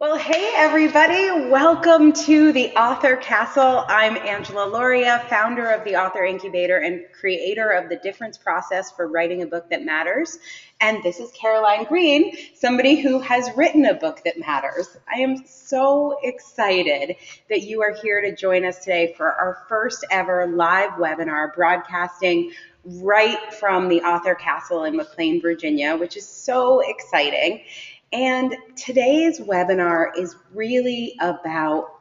Well, hey everybody, welcome to the Author Castle. I'm Angela Loria, founder of the Author Incubator and creator of the Difference Process for Writing a Book That Matters. And this is Caroline Green, somebody who has written a book that matters. I am so excited that you are here to join us today for our first ever live webinar broadcasting right from the Author Castle in McLean, Virginia, which is so exciting. And today's webinar is really about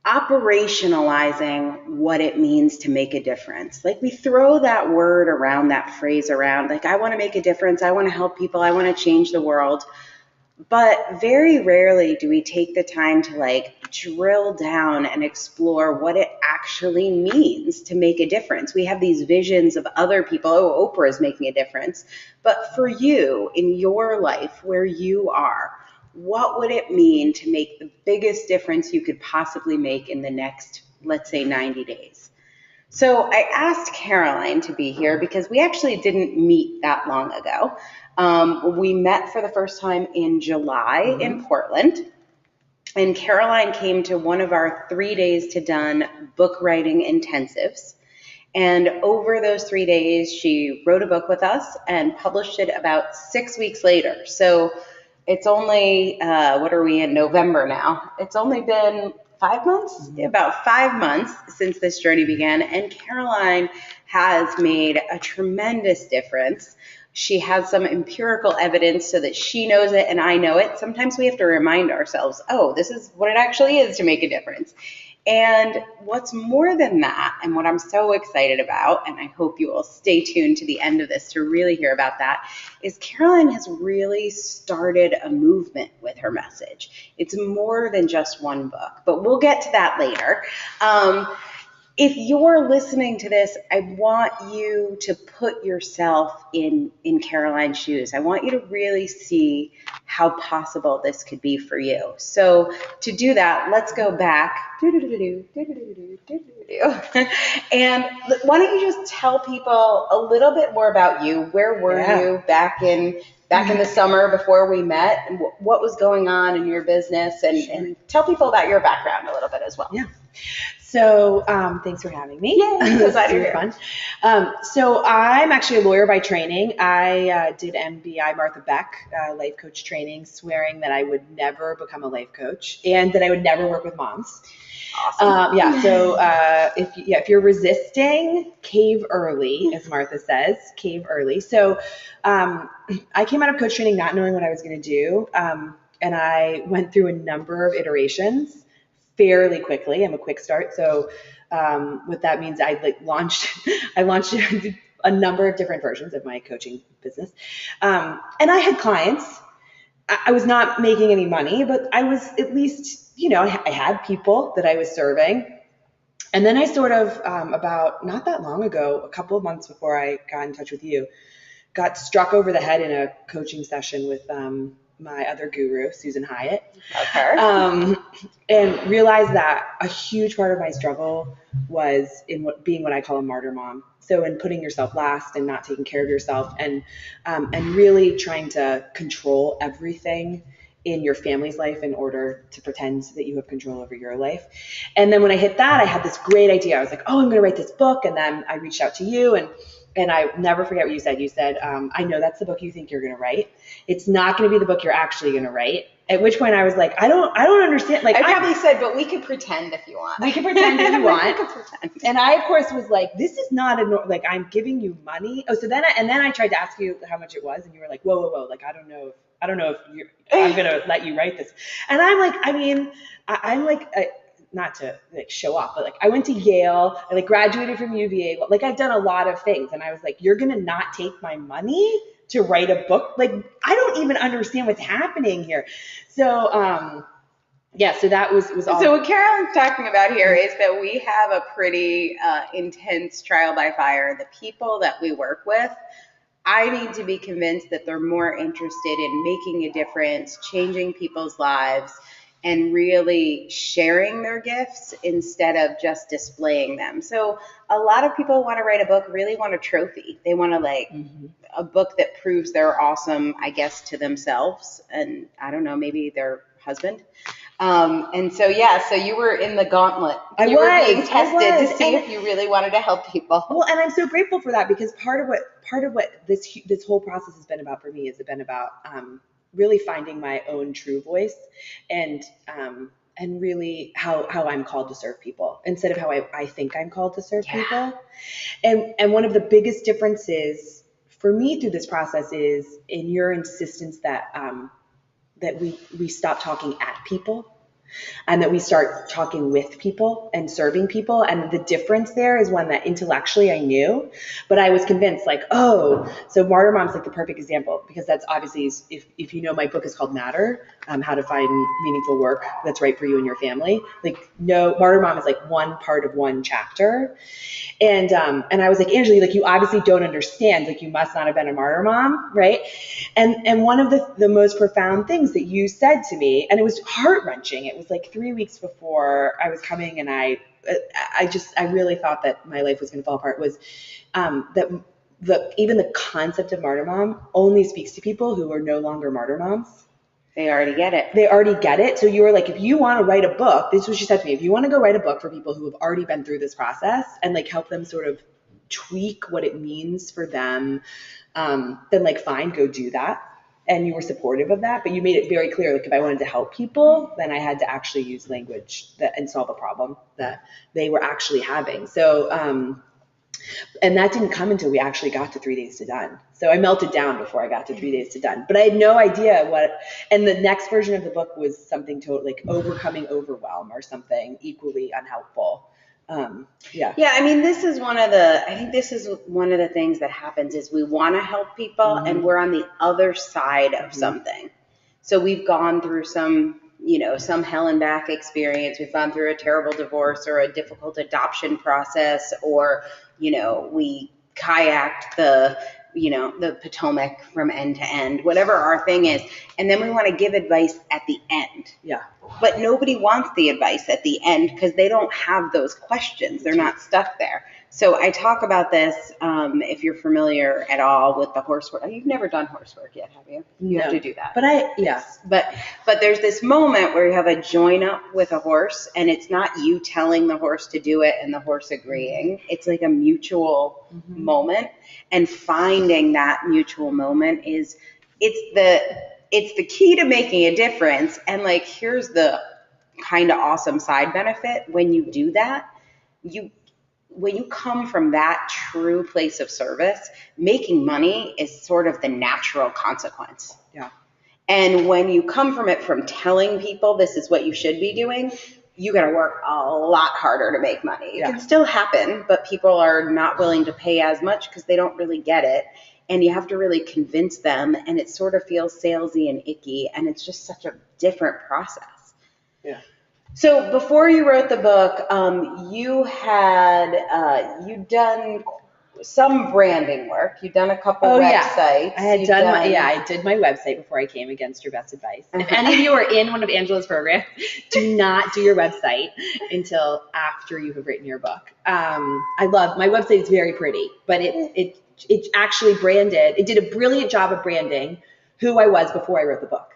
operationalizing what it means to make a difference. Like we throw that word around, that phrase around, like I want to make a difference, I want to help people, I want to change the world. But very rarely do we take the time to drill down and explore what it actually means to make a difference. We have these visions of other people. Oh, Oprah is making a difference. But for you, in your life, where you are, what would it mean to make the biggest difference you could possibly make in the next, let's say, 90 days? So I asked Caroline to be here because we actually didn't meet that long ago. We met for the first time in July in Portland, and Caroline came to one of our 3 days to done book writing intensives. And over those 3 days, she wrote a book with us and published it about 6 weeks later. So it's only, what are we in November now? It's only been 5 months, about 5 months since this journey began. And Caroline has made a tremendous difference. She has some empirical evidence so that she knows it and I know it. Sometimes we have to remind ourselves, oh, this is what it actually is to make a difference. And what's more than that, and what I'm so excited about, and I hope you will stay tuned to the end of this to really hear about that, is Caroline has really started a movement with her message. It's more than just one book, but we'll get to that later. If you're listening to this, I want you to put yourself in Caroline's shoes. I want you to really see how possible this could be for you. So to do that, let's go back. And why don't you just tell people a little bit more about you? Where were you back in the summer before we met, and what was going on in your business, and tell people about your background a little bit as well. Yeah. So thanks for having me. Yeah, so glad you're here. Fun. So I'm actually a lawyer by training. I did MBI Martha Beck life coach training, swearing that I would never become a life coach and that I would never work with moms. Awesome. So if you're resisting, cave early, as Martha says, cave early. So I came out of coach training not knowing what I was going to do, and I went through a number of iterations fairly quickly. I'm a quick start. So what that means, I launched a number of different versions of my coaching business. And I had clients. I was not making any money, but I was at least, I had people that I was serving. And then I sort of, about not that long ago, a couple of months before I got in touch with you, got struck over the head in a coaching session with my other guru, Susan Hyatt, and realized that a huge part of my struggle was in being what I call a martyr mom. So in putting yourself last and not taking care of yourself, and really trying to control everything in your family's life in order to pretend that you have control over your life. And then when I hit that, I had this great idea. I was like, oh, I'm going to write this book. And then I reached out to you, and I never forget what you said. You said, I know that's the book you think you're going to write. It's not going to be the book you're actually going to write. At which point I was like, I don't understand. Like I probably said, but we could pretend if you want. We can pretend if you want. And I, of course, was like, this is not I'm giving you money. Oh, so then I tried to ask you how much it was, and you were like, whoa. Like, I don't know if I'm going to let you write this. And I'm like, I'm like, not to show off, but I went to Yale, I graduated from UVA. I've done a lot of things. And I was like, you're going to not take my money to write a book? I don't even understand what's happening here. So, so that was all. So what Caroline's talking about here is that we have a pretty intense trial by fire. The people that we work with, I need to be convinced that they're more interested in making a difference, changing people's lives, and really sharing their gifts instead of just displaying them. So a lot of people want to write a book, really want a trophy. They want to a book that proves they're awesome, I guess, to themselves. And I don't know, maybe their husband. And so, yeah, so you were in the gauntlet. You were being tested to see if you really wanted to help people. Well, and I'm so grateful for that, because part of what this whole process has been about for me has been about really finding my own true voice, and really how I'm called to serve people instead of how I think I'm called to serve people. And one of the biggest differences for me through this process is in your insistence that that we stop talking at people, and that we start talking with people and serving people. And the difference there is one that intellectually I knew, but I was convinced, like, oh, so Martyr Mom's like the perfect example, because that's obviously, if you know, my book is called Matter, How to Find Meaningful Work That's Right for You and Your Family. Like, no, Martyr Mom is like one part of one chapter. And I was like, Angela, like, you obviously don't understand, like, you must not have been a martyr mom, right? And one of the most profound things that you said to me, and it was heart-wrenching, it was like 3 weeks before I was coming, and I really thought that my life was going to fall apart, was that even the concept of martyr mom only speaks to people who are no longer martyr moms. They already get it. They already get it. So you were like, if you want to write a book, this is what she said to me, if you want to go write a book for people who have already been through this process and like help them sort of tweak what it means for them, then like, fine, go do that. And you were supportive of that, but you made it very clear, like, if I wanted to help people, then I had to actually use language and solve a problem that they were actually having. So, and that didn't come until we actually got to 3 Days to Done. So I melted down before I got to 3 Days to Done, but I had no idea what, and the next version of the book was something totally like overcoming overwhelm or something equally unhelpful. Yeah, I mean, I think this is one of the things that happens is we want to help people, and we're on the other side of something. So we've gone through some hell and back experience. We've gone through a terrible divorce or a difficult adoption process, or, we kayaked the Potomac from end to end, whatever our thing is. And then we want to give advice at the end. Yeah. But nobody wants the advice at the end because they don't have those questions. They're not stuck there. So I talk about this, if you're familiar at all with the horse work. You've never done horse work yet, have you? You have to do that. But there's this moment where you have a join up with a horse, and it's not you telling the horse to do it and the horse agreeing. It's like a mutual moment, and finding that mutual moment it's the key to making a difference. And like, here's the kind of awesome side benefit when you do that. When you come from that true place of service, making money is sort of the natural consequence. Yeah. And when you come from it from telling people this is what you should be doing, you got to work a lot harder to make money. It can still happen, but people are not willing to pay as much because they don't really get it. And you have to really convince them, and it sort of feels salesy and icky, and it's just such a different process. Yeah. So before you wrote the book, you'd done some branding work. You'd done a couple websites. I did my website before I came, against your best advice. If any of you are in one of Angela's programs, do not do your website until after you have written your book. I love, my website is very pretty, but it actually branded, it did a brilliant job of branding who I was before I wrote the book.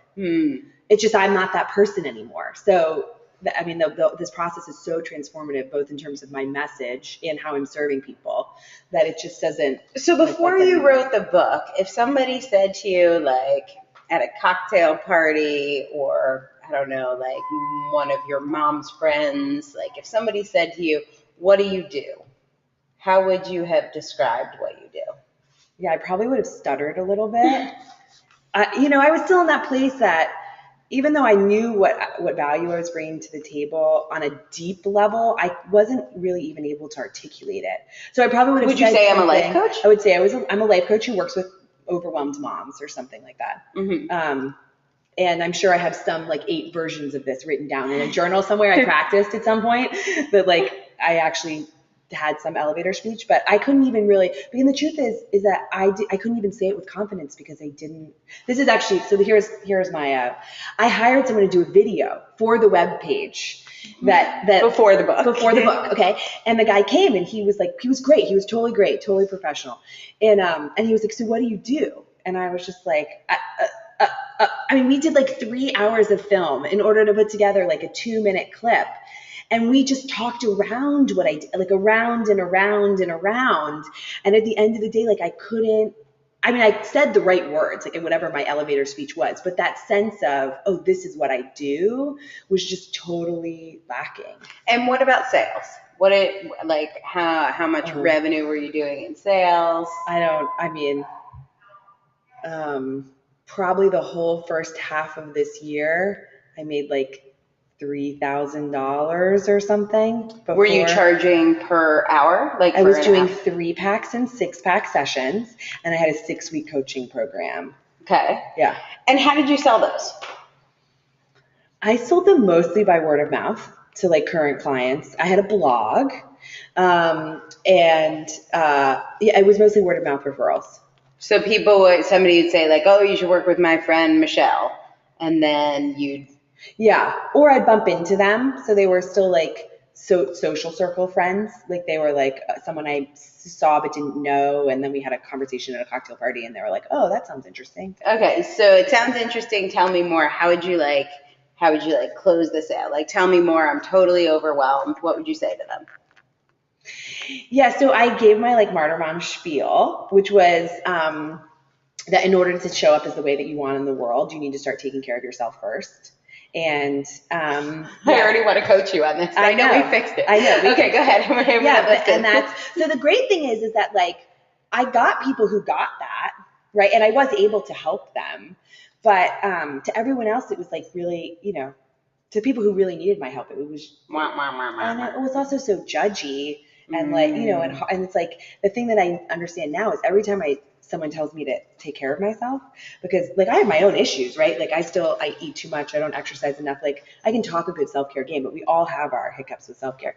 It's just, I'm not that person anymore. So this process is so transformative, both in terms of my message and how I'm serving people, that it just doesn't. So before you wrote the book, if somebody said to you, like at a cocktail party, or I don't know, like one of your mom's friends, like if somebody said to you, what do you do? How would you have described what you do? Yeah, I probably would have stuttered a little bit. I was still in that place that, even though I knew what value I was bringing to the table on a deep level, I wasn't really even able to articulate it. So I probably would have. Would you say I'm a life coach? I would say I'm a life coach who works with overwhelmed moms or something like that. And I'm sure I have some like 8 versions of this written down in a journal somewhere. I practiced at some point, but like I actually had some elevator speech, but I couldn't even really, because the truth is that I couldn't even say it with confidence because I didn't. This is actually, so here's my, I hired someone to do a video for the web page that before the book. Okay. And the guy came, and he was great. He was totally great, totally professional. And he was like, so what do you do? And I was just like, I mean, we did like 3 hours of film in order to put together like a 2-minute clip. And we just talked around what I did, like around and around and around. And at the end of the day, like I said the right words, like in whatever my elevator speech was, but that sense of, oh, this is what I do was just totally lacking. And what about sales? How much revenue were you doing in sales? Probably the whole first half of this year, I made like $3,000 or something. Were you charging per hour? I was doing 3-packs and 6-pack sessions, and I had a 6-week coaching program. Okay. Yeah. And how did you sell those? I sold them mostly by word of mouth to like current clients. I had a blog, it was mostly word of mouth referrals. So somebody would say like, oh, you should work with my friend Michelle. And then yeah. Or I'd bump into them. So they were still like social circle friends. Like they were like someone I saw but didn't know. And then we had a conversation at a cocktail party and they were like, oh, that sounds interesting. Okay. So it sounds interesting. Tell me more. How would you close the sale? Like, tell me more. I'm totally overwhelmed. What would you say to them? Yeah, so I gave my like Martyr Mom spiel, which was that in order to show up as the way that you want in the world, you need to start taking care of yourself first. And I already want to coach you on this. I know we fixed it. I know. Okay, go ahead. So the great thing is that like I got people who got that, right? And I was able to help them. But to everyone else, it was like really, to people who really needed my help, it was, and it was also so judgy. And like, and it's like the thing that I understand now is every time someone tells me to take care of myself, because like I have my own issues, right? Like I eat too much. I don't exercise enough. Like I can talk a good self-care game, but we all have our hiccups with self-care.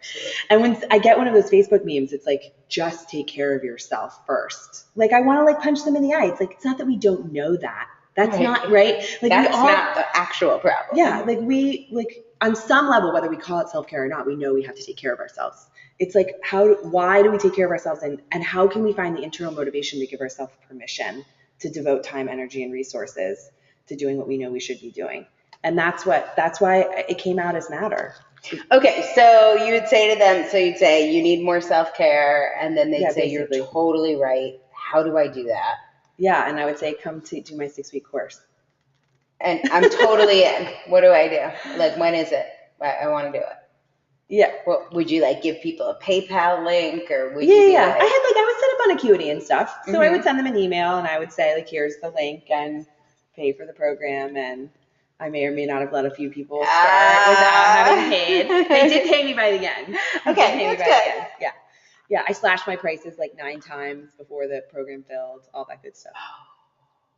And when I get one of those Facebook memes, it's like, just take care of yourself first. Like I want to like punch them in the eye. It's like, it's not that we don't know that. That's not right. Like that's not the actual problem. Yeah. Like on some level, whether we call it self-care or not, we know we have to take care of ourselves. It's like, why do we take care of ourselves and how can we find the internal motivation to give ourselves permission to devote time, energy, and resources to doing what we know we should be doing? And that's why it came out as Matter. Okay. So you would say to them, you need more self-care. And then they'd say, basically. You're totally right. How do I do that? Yeah. And I would say, come to do my 6-week course. And I'm totally in. What do I do? Like, when is it? I want to do it. Yeah. Well, would you like give people a PayPal link or would you do I would set up on Acuity and stuff. So Mm-hmm. I would send them an email and I would say like, here's the link and pay for the program. And I may or may not have let a few people start without having paid. They did pay me by the end. Okay, that's good. Yeah. Yeah. I slashed my prices like 9 times before the program filled, all that good stuff.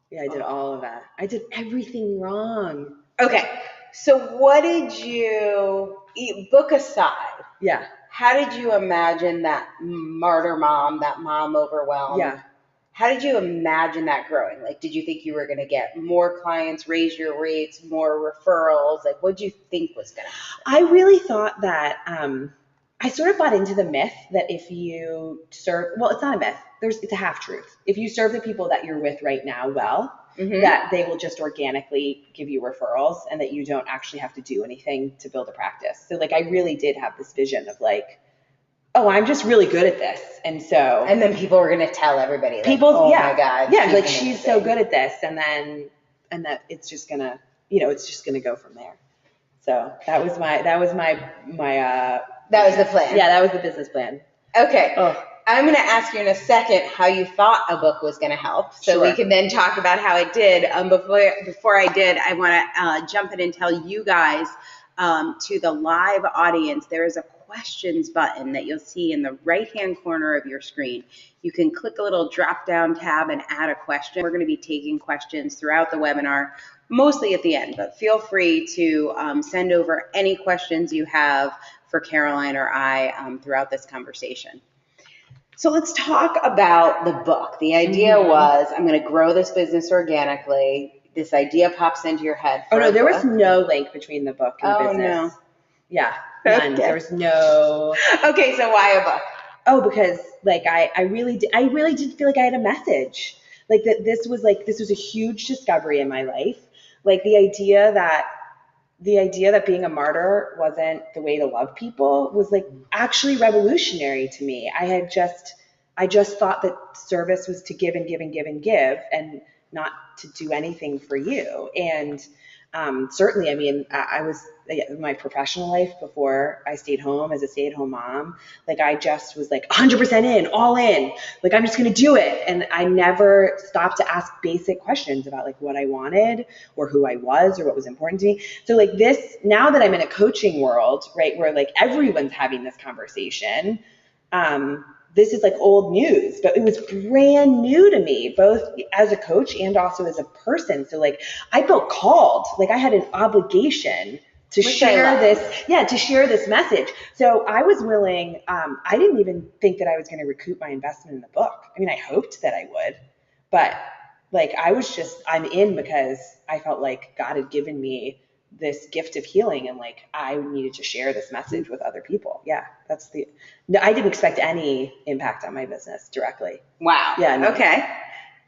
Yeah, I did all of that. I did everything wrong. Okay. So what did you book aside? Yeah. How did you imagine that martyr mom, that mom overwhelmed? Yeah. How did you imagine that growing? Like, did you think you were going to get more clients, raise your rates, more referrals? Like, what did you think was going to happen? I really thought that, I sort of bought into the myth that if you serve, well, it's not a myth. It's a half truth. If you serve the people that you're with right now well, mm-hmm. that they will just organically give you referrals and that you don't actually have to do anything to build a practice. So like, I really did have this vision of like, oh, I'm just really good at this. And then people were going to tell everybody, like, oh my God. Yeah. Like she's so good at this. And that it's just going to, it's just going to go from there. So that was my that was the plan. Yeah. That was the business plan. Okay. Oh. I'm going to ask you in a second how you thought a book was going to help. So we can then talk about how it did. Before I did, I want to jump in and tell you guys, to the live audience, there is a questions button that you'll see in the right-hand corner of your screen. You can click a little drop-down tab and add a question. We're going to be taking questions throughout the webinar, mostly at the end, but feel free to send over any questions you have for Caroline or I throughout this conversation. So let's talk about the book. The idea was, I'm going to grow this business organically. This idea pops into your head. Oh, no, there was no link between the book and the business. No. Yeah, none. Okay. There was no. Okay, so why a book? Oh, because like I really did feel like I had a message. Like this was a huge discovery in my life. Like the idea that being a martyr wasn't the way to love people was like actually revolutionary to me. I just thought that service was to give and give and give and give and not to do anything for you. And certainly, I mean, I was my professional life before I stayed home as a stay-at-home mom. Like I just was like 100% in, all in. Like I'm just going to do it. And I never stopped to ask basic questions about like what I wanted or who I was or what was important to me. So like this, now that I'm in a coaching world, right, where like everyone's having this conversation, this is like old news, but it was brand new to me, both as a coach and also as a person. So like I felt called, like I had an obligation to share this message. So I was willing, I didn't even think that I was going to recoup my investment in the book. I mean, I hoped that I would, but like I'm in because I felt like God had given me this gift of healing and like I needed to share this message with other people. Yeah, I didn't expect any impact on my business directly. Wow. Yeah. No. Okay.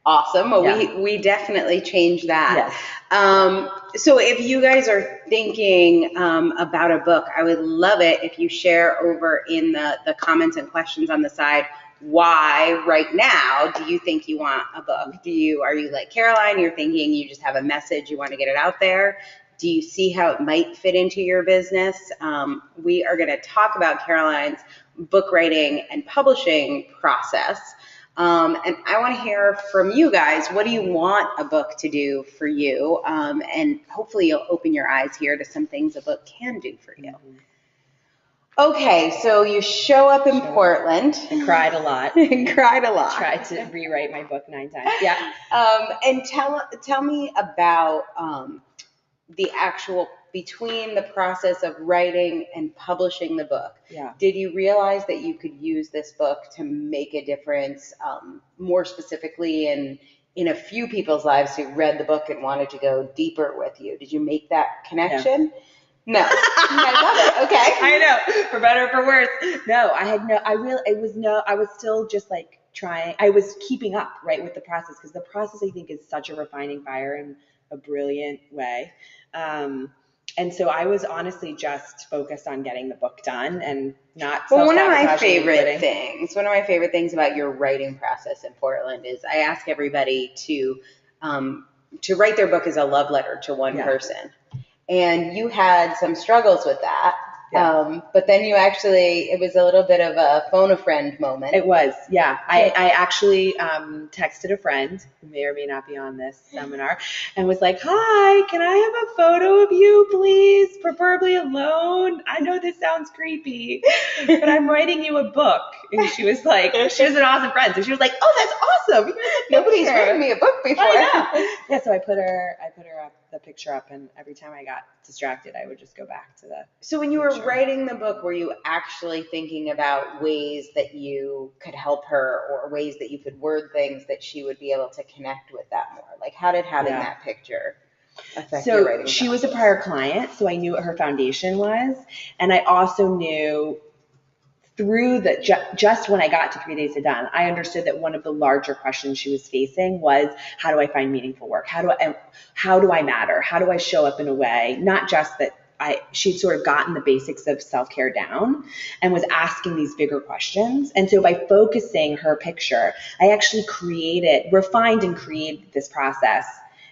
Awesome. Well, Yeah. we definitely changed that. Yes. So if you guys are thinking about a book, I would love it if you share over in the comments and questions on the side, why right now do you think you want a book? Are you like Caroline, you're thinking you just have a message, you want to get it out there? Do you see how it might fit into your business? We are going to talk about Caroline's book writing and publishing process. And I want to hear from you guys. What do you want a book to do for you? And hopefully you'll open your eyes here to some things a book can do for you. Okay, so you show up in Portland. I cried a lot. Tried to rewrite my book 9 times. Yeah. And tell me about the actual, between the process of writing and publishing the book. Yeah. Did you realize that you could use this book to make a difference, more specifically in a few people's lives who read the book and wanted to go deeper with you? Did you make that connection? No. I love it. Okay. I know, for better or for worse. No, I was still just like trying. I was keeping up, right, with the process, because the process I think is such a refining fire in a brilliant way. And so I was honestly just focused on getting the book done and not Well, one of my self-sabotaging favorite things about your writing process in Portland is I ask everybody to write their book as a love letter to one person. And you had some struggles with that. Yeah. But then it was a little bit of a phone a friend moment. It was, yeah. I actually texted a friend who may or may not be on this seminar and was like, hi, can I have a photo of you, please? Preferably alone. I know this sounds creepy, but I'm writing you a book. And she was like, she was an awesome friend. So she was like, oh, that's awesome. Nobody's written me a book before. I know. Yeah, so I put her up, the picture up, and every time I got distracted, I would just go back to the So when you were writing the book, were you actually thinking about ways that you could help her or ways that you could word things that she would be able to connect with that more? Like how did having that picture affect your writing process? She was a prior client, so I knew what her foundation was. And I also knew through just when I got to 3 Days to Done, I understood that one of the larger questions she was facing was, how do I find meaningful work? How do I matter? How do I show up in a way, not just that she'd sort of gotten the basics of self-care down and was asking these bigger questions. And so by focusing her picture, I actually refined and created this process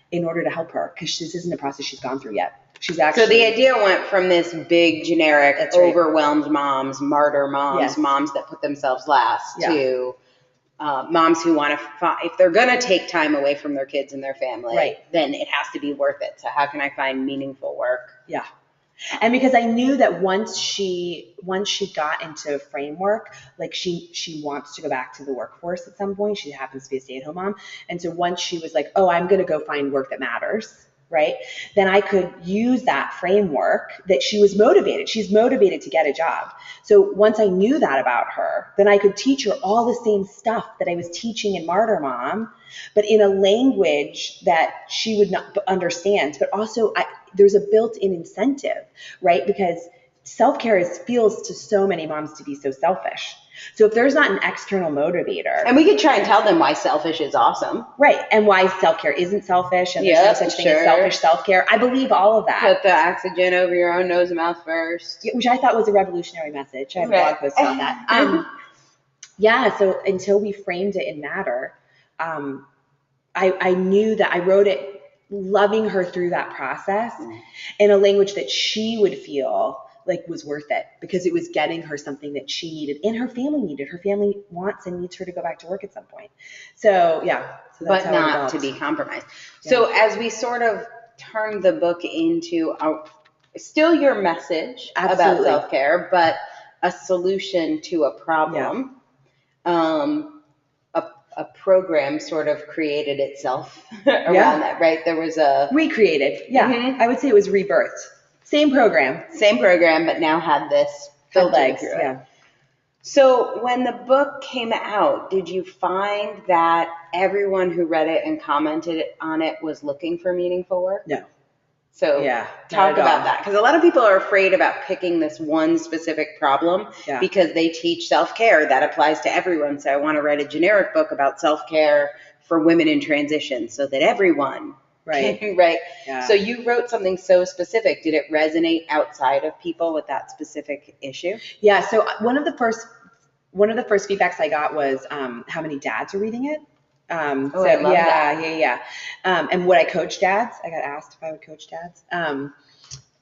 in order to help her, because this isn't a process she's gone through yet. So the idea went from this big, generic, overwhelmed moms, martyr moms, moms that put themselves last, to moms who want to, if they're going to take time away from their kids and their family, then it has to be worth it. So how can I find meaningful work? Yeah. And because I knew that once she got into a framework, like she wants to go back to the workforce at some point. She happens to be a stay-at-home mom. And so once she was like, oh, I'm going to go find work that matters, right? Then I could use that framework that she was motivated. She's motivated to get a job. So once I knew that about her, then I could teach her all the same stuff that I was teaching in Martyr Mom, but in a language that she would not understand. But also there's a built-in incentive, right? Because self-care feels to so many moms to be so selfish. So if there's not an external motivator, And we could try and tell them why selfish is awesome. right, and why self-care isn't selfish, and there's no such thing as selfish self-care. I believe all of that. Put the oxygen over your own nose and mouth first. Which I thought was a revolutionary message. I have a blog post about that. Yeah, so until we framed it in matter, I knew that I wrote it loving her through that process in a language that she would feel like was worth it, because it was getting her something that she needed and her family needed. Her family wants and needs her to go back to work at some point. So yeah. So but not to be compromised. Yeah. So as we sort of turn the book into still your message about self-care, but a solution to a problem, a program sort of created itself around that, right? There was recreated. Yeah. Mm-hmm. I would say it was rebirthed. Same program, but now had this legs. Yeah. So when the book came out, did you find that everyone who read it and commented on it was looking for meaningful work? No. So talk about that, because a lot of people are afraid about picking this one specific problem because they teach self-care that applies to everyone. So I want to write a generic book about self-care for women in transition so that everyone right. Yeah. So you wrote something so specific. Did it resonate outside of people with that specific issue? Yeah. So one of the first feedbacks I got was how many dads are reading it. I love that. Yeah. And would I coach dads? I got asked if I would coach dads. And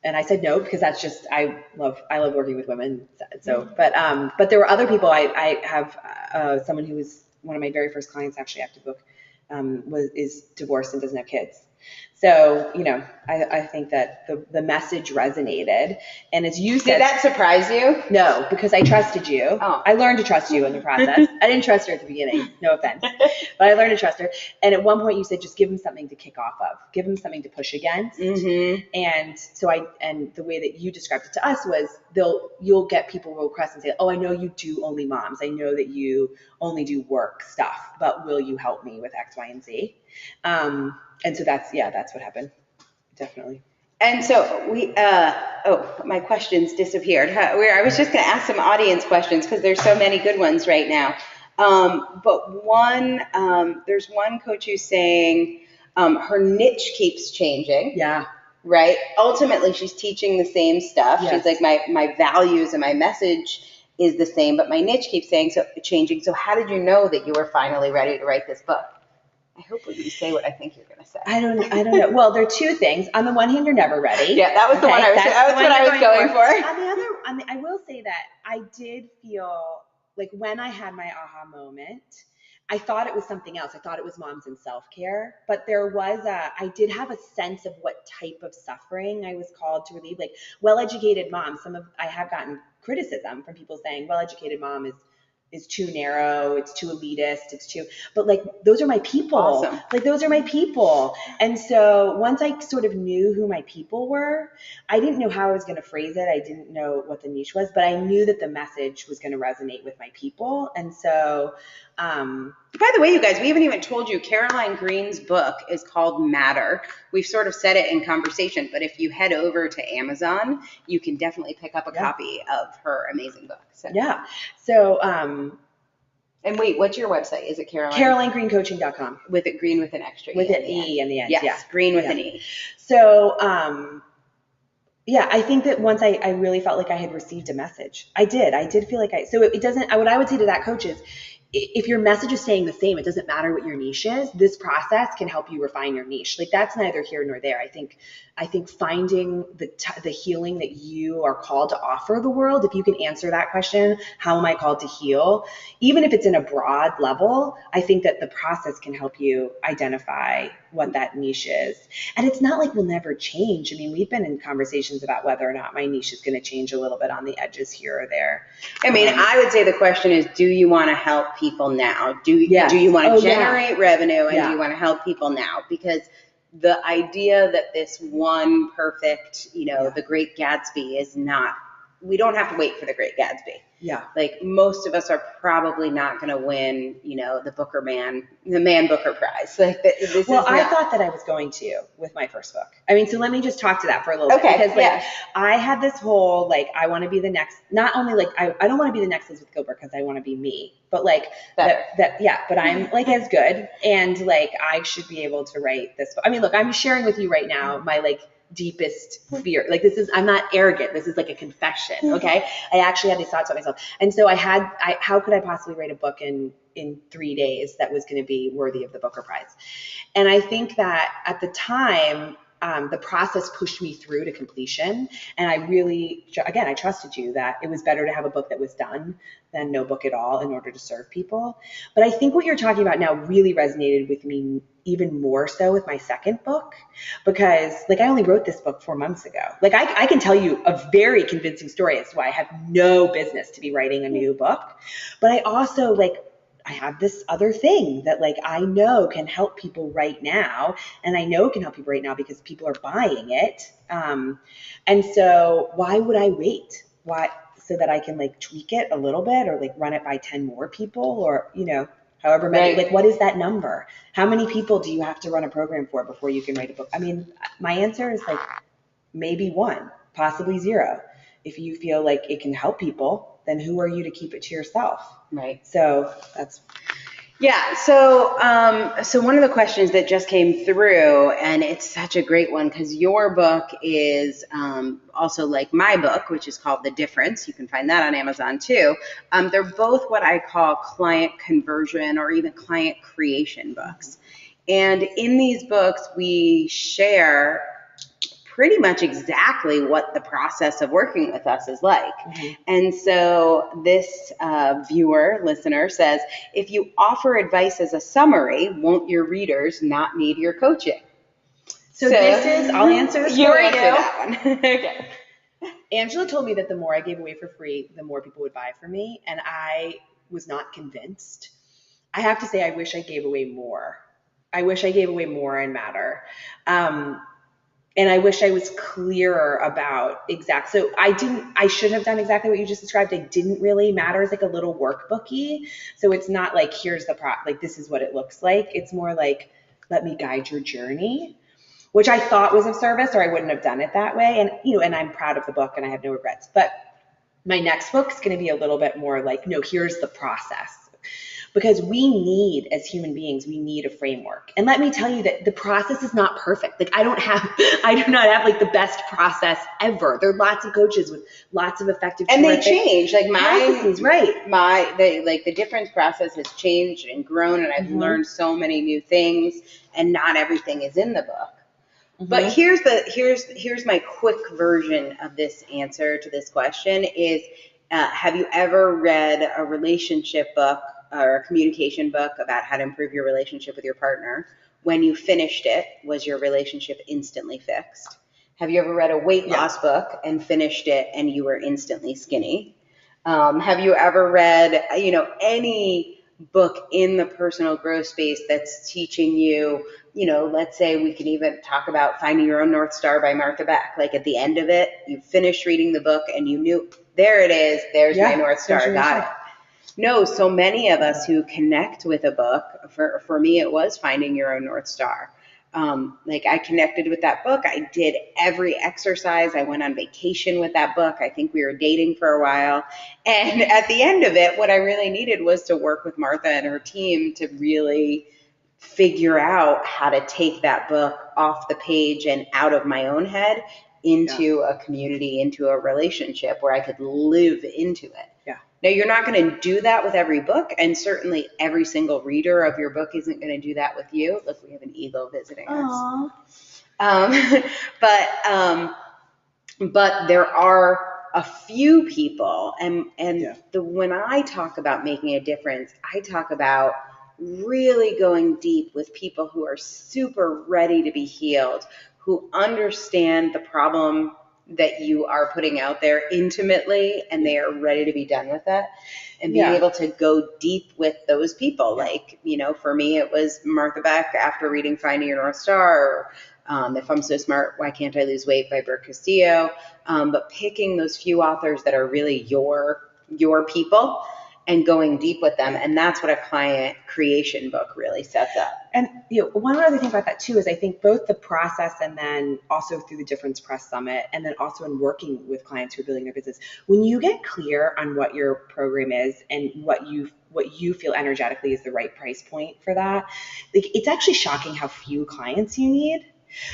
I said no, because that's just, I love working with women. So, but there were other people. I have someone who was one of my very first clients actually after the book is divorced and doesn't have kids. So, I think that the message resonated. And as you said. Did that surprise you? No, because I trusted you. Oh. I learned to trust you in the process. I didn't trust her at the beginning, no offense. But I learned to trust her. And at one point you said, just give him something to kick off of. Give him something to push against. Mm-hmm. And so and the way that you described it to us was you'll get people will request and say, oh, I know you do only moms. I know that you only do work stuff, but will you help me with X, Y, and Z? And so that's what happened. Definitely. And so my questions disappeared. I was just going to ask some audience questions because there's so many good ones right now. But there's one coach who's saying her niche keeps changing. Yeah. Right. Ultimately, she's teaching the same stuff. Yes. She's like, my values and my message is the same, but my niche keeps changing. So how did you know that you were finally ready to write this book? I hope you say what I think you're going to say. I don't know. Well, there are two things. On the one hand, you're never ready. Yeah, that was the one I was going for. On the other, I will say that I did feel like when I had my aha moment, I thought it was something else. I thought it was moms and self-care, but I did have a sense of what type of suffering I was called to relieve. Like well-educated moms, I have gotten criticism from people saying well-educated mom is too narrow, it's too elitist, but like, those are my people. Awesome. Like, those are my people. And so once I sort of knew who my people were, I didn't know how I was going to phrase it. I didn't know what the niche was, but I knew that the message was going to resonate with my people. And so, by the way, you guys, we haven't even told you Caroline Green's book is called Matter. We've sort of said it in conversation, but if you head over to Amazon, you can definitely pick up a copy of her amazing book. So. Yeah. So, and wait, what's your website? Is it Caroline? CarolineGreenCoaching.com. With it green with an extra with an E in the end. Yes, green with an E. So, I think that once I really felt like I had received a message. I did feel like so it doesn't, what I would say to that coach is, if your message is staying the same, it doesn't matter what your niche is. This process can help you refine your niche. Like, that's neither here nor there. I think finding the healing that you are called to offer the world, if you can answer that question, how am I called to heal? Even if it's in a broad level, I think that the process can help you identify what that niche is. And it's not like we'll never change. I mean, we've been in conversations about whether or not my niche is going to change a little bit on the edges here or there. I mean, I would say the question is, do you want to help people now? Do you want to generate revenue, and do you want to help people now? Because the idea that this one perfect, the Great Gatsby is not, we don't have to wait for the Great Gatsby. Yeah. Like most of us are probably not going to win, the Man Booker Prize. Like this Well, is I not. thought that I was going to with my first book. I mean, so let me just talk to that for a little Okay, bit because yeah. I had this whole, I want to be the next, not only I don't want to be the next Elizabeth Gilbert because I want to be me, but but I'm as good. And I should be able to write this book. I mean, look, I'm sharing with you right now my deepest fear. I'm not arrogant. This is a confession. Okay. I actually had these thoughts about myself. And so how could I possibly write a book in 3 days that was going to be worthy of the Booker Prize? And I think that at the time, the process pushed me through to completion. And I really, again, I trusted you that it was better to have a book that was done than no book at all in order to serve people. But I think what you're talking about now really resonated with me even more so with my second book, because I only wrote this book 4 months ago. I can tell you a very convincing story as to why I have no business to be writing a new book. But I also I have this other thing that I know can help people right now. And I know it can help people right now because people are buying it. And so why would I wait? Why? So that I can tweak it a little bit or run it by 10 more people or, however many, Right. what is that number? How many people do you have to run a program for before you can write a book? I mean, my answer is maybe 1, possibly 0. If you feel like it can help people, then who are you to keep it to yourself? Right. So that's. Yeah. So one of the questions that just came through, and it's such a great one because your book is also like my book, which is called The Difference. You can find that on Amazon too. They're both what I call client conversion or even client creation books. And in these books, we share pretty much exactly what the process of working with us is like. Mhm. And so this listener says, if you offer advice as a summary, won't your readers not need your coaching? So this is, I'll answer this you for answer you. that one. Okay. Angela told me that the more I gave away for free, the more people would buy from me. And I was not convinced. I have to say, I wish I gave away more. I wish I gave away more in Matter. And I wish I was clearer about so I should have done exactly what you just described. I didn't really. Matter is a little workbooky. So it's not here's the this is what it looks like. It's more let me guide your journey, which I thought was of service, or I wouldn't have done it that way. And, and I'm proud of the book and I have no regrets. But my next book is going to be a little bit more no, here's the process. Because we need, as human beings, we need a framework. And let me tell you that the process is not perfect. I do not have the best process ever. There are lots of coaches with lots of effective and they change. Processes, right? The Difference process has changed and grown, and I've learned so many new things, and not everything is in the book. But here's my quick version of this answer to this question is, have you ever read a relationship book or a communication book about how to improve your relationship with your partner? When you finished it, was your relationship instantly fixed? Have you ever read a weight loss book and finished it and you were instantly skinny? Have you ever read, any book in the personal growth space that's teaching you, let's say we can even talk about Finding Your Own North Star by Martha Beck. At the end of it, you finished reading the book and you knew, there it is, there's my North Star, got it. No, so many of us who connect with a book, for me it was Finding Your Own North Star. I connected with that book. I did every exercise. I went on vacation with that book. I think we were dating for a while. And at the end of it, what I really needed was to work with Martha and her team to really figure out how to take that book off the page and out of my own head into a community, into a relationship where I could live into it. Yeah. Now, you're not going to do that with every book, and certainly every single reader of your book isn't going to do that with you. Look, we have an eagle visiting us. But there are a few people, and when I talk about making a difference, I talk about really going deep with people who are super ready to be healed, who understand the problem that you are putting out there intimately, and they are ready to be done with it, and being able to go deep with those people. For me, it was Martha Beck after reading Finding Your North Star, or If I'm So Smart, Why Can't I Lose Weight by Brooke Castillo. But picking those few authors that are really your your people and going deep with them. And that's what a client creation book really sets up. And one other thing about that too is I think both the process and then also through the Difference Press Summit and then also in working with clients who are building their business, when you get clear on what your program is and what you feel energetically is the right price point for that, like it's actually shocking how few clients you need.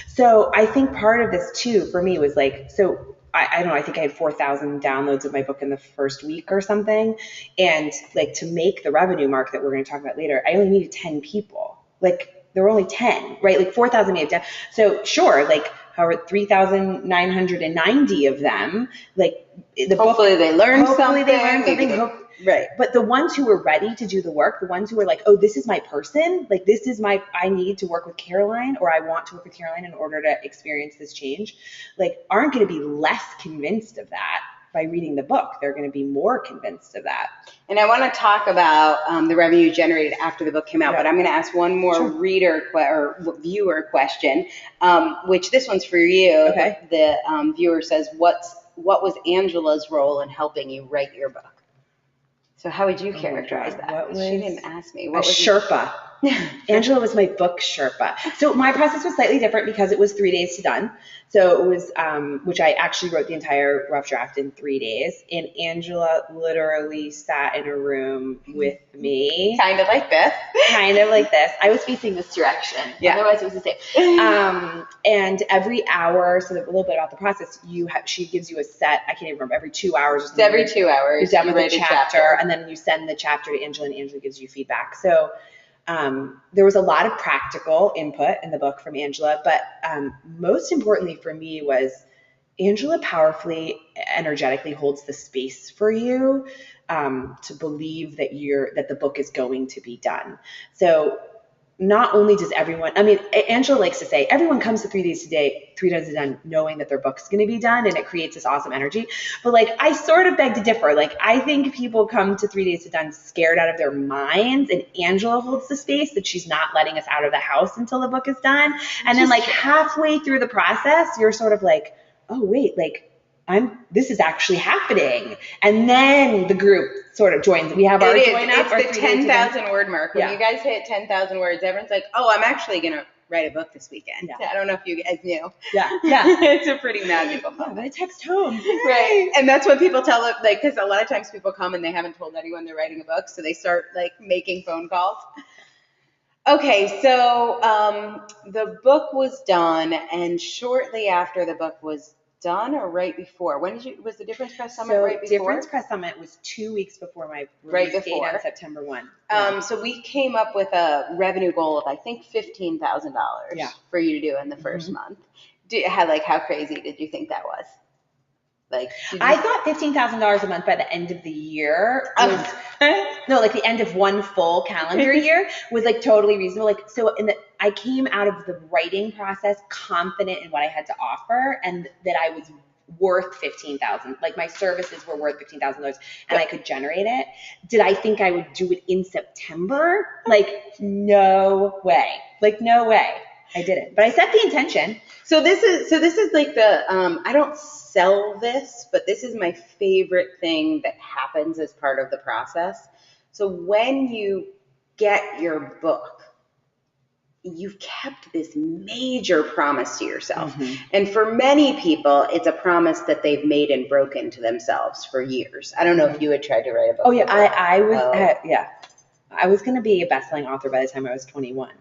So I think part of this too for me was like, so I don't know, I think I had 4,000 downloads of my book in the first week or something. And like to make the revenue mark that we're going to talk about later, I only needed 10 people. Like there were only 10, right? Like 4,000 made it. So sure, like however, 3,990 of them, like the hopefully book, they learned something. Right. But the ones who were ready to do the work, the ones who were like, oh, this is my person, like this is I need to work with Caroline, or I want to work with Caroline in order to experience this change, like aren't going to be less convinced of that by reading the book. They're going to be more convinced of that. And I want to talk about the revenue generated after the book came out, but I'm going to ask one more reader or viewer question, which this one's for you. Okay. The viewer says, what was Angela's role in helping you write your book? So how would you characterize that? She didn't ask me. What was Sherpa. Angela was my book Sherpa. So my process was slightly different because it was 3 days to done. So it was, which I actually wrote the entire rough draft in 3 days. And Angela literally sat in a room with me. Kind of like this. I was facing this direction. Yeah. Otherwise it was the same. And every hour, so a little bit about the process, she gives you a set, I can't even remember, every 2 hours. It's every 2 hours. You're done with a chapter, and then you send the chapter to Angela, and Angela gives you feedback. So there was a lot of practical input in the book from Angela, but most importantly for me was Angela powerfully, energetically holds the space for you to believe that the book is going to be done. So not only does Angela likes to say, everyone comes to 3 days to done, knowing that their book's going to be done, and it creates this awesome energy. But like, I sort of beg to differ. Like, I think people come to 3 days to done scared out of their minds, and Angela holds the space that she's not letting us out of the house until the book is done. And then like halfway through the process, you're sort of like, oh wait, like this is actually happening. And then the group sort of joins. We have our join up. It's the 10,000 word mark. When you guys hit 10,000 words, everyone's like, oh, I'm actually going to write a book this weekend. Yeah. I don't know if you guys knew. Yeah. It's a pretty magical moment. I text home. Right. And that's what people tell them, like, because a lot of times people come and they haven't told anyone they're writing a book. So they start like making phone calls. Okay. So the book was done, and shortly after the book was done or right before? Was the Difference Press Summit right before? Difference Press Summit was 2 weeks before my release date on September 1. So we came up with a revenue goal of, I think, $15,000 for you to do in the first month. How crazy did you think that was? I thought $15,000 a month by the end of the year was, the end of one full calendar year was like totally reasonable. I came out of the writing process confident in what I had to offer and that I was worth $15,000. Like my services were worth $15,000 and I could generate it. Did I think I would do it in September? No way. No way. I didn't, but I set the intention. So this is like I don't sell this, but this is my favorite thing that happens as part of the process. So when you get your book, you've kept this major promise to yourself. Mm-hmm. And for many people, it's a promise that they've made and broken to themselves for years. I don't know if you had tried to write a book. Oh yeah, I was, I was going to be a best-selling author by the time I was 21.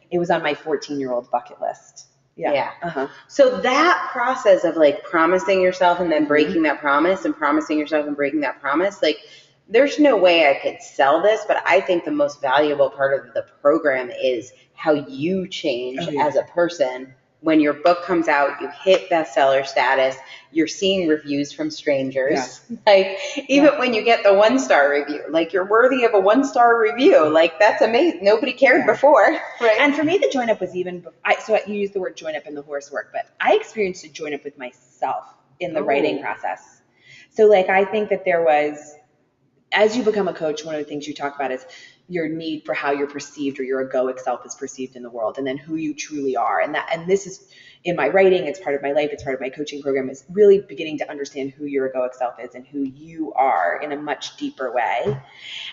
It was on my 14-year-old bucket list. Yeah. Uh-huh. So that process of promising yourself and then breaking that promise and promising yourself and breaking that promise, there's no way I could sell this, but I think the most valuable part of the program is how you change as a person. When your book comes out, you hit bestseller status, you're seeing reviews from strangers. Yeah. Even when you get the 1-star review, you're worthy of a 1-star review. That's amazing. Nobody cared before. Right. And for me, the join up was even, so you use the word join up in the horse work, but I experienced a join up with myself in the writing process. So I think that there was, as you become a coach, one of the things you talk about is your need for how you're perceived or your egoic self is perceived in the world, and then who you truly are. And this is in my writing, it's part of my life, it's part of my coaching program, is really beginning to understand who your egoic self is and who you are in a much deeper way.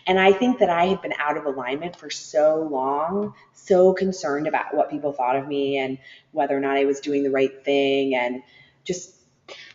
And I think that I had been out of alignment for so long, so concerned about what people thought of me and whether or not I was doing the right thing, and just.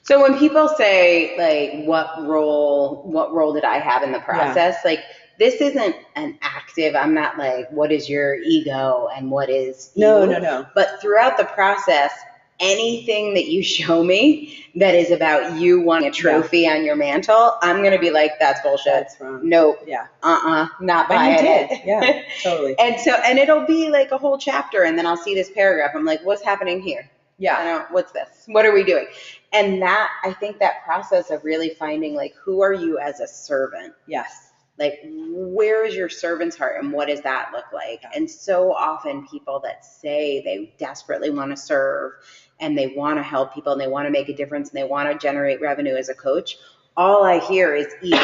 So when people say, like, what role did I have in the process? Like, this isn't an active, I'm not like, what is your ego and what is you? No. But throughout the process, anything that you show me that is about you wanting a trophy on your mantle, I'm going to be like, that's bullshit. That's wrong. Nope. Yeah. Not buying it. Yeah, totally. And it'll be like a whole chapter, and then I'll see this paragraph. I'm like, what's happening here? Yeah. What's this? What are we doing? And that, I think that process of really finding, like, who are you as a servant? Yes. Like, where is your servant's heart, and what does that look like? Yeah. And so often people that say they desperately want to serve and they want to help people and they want to make a difference and they want to generate revenue as a coach, all I hear is ego.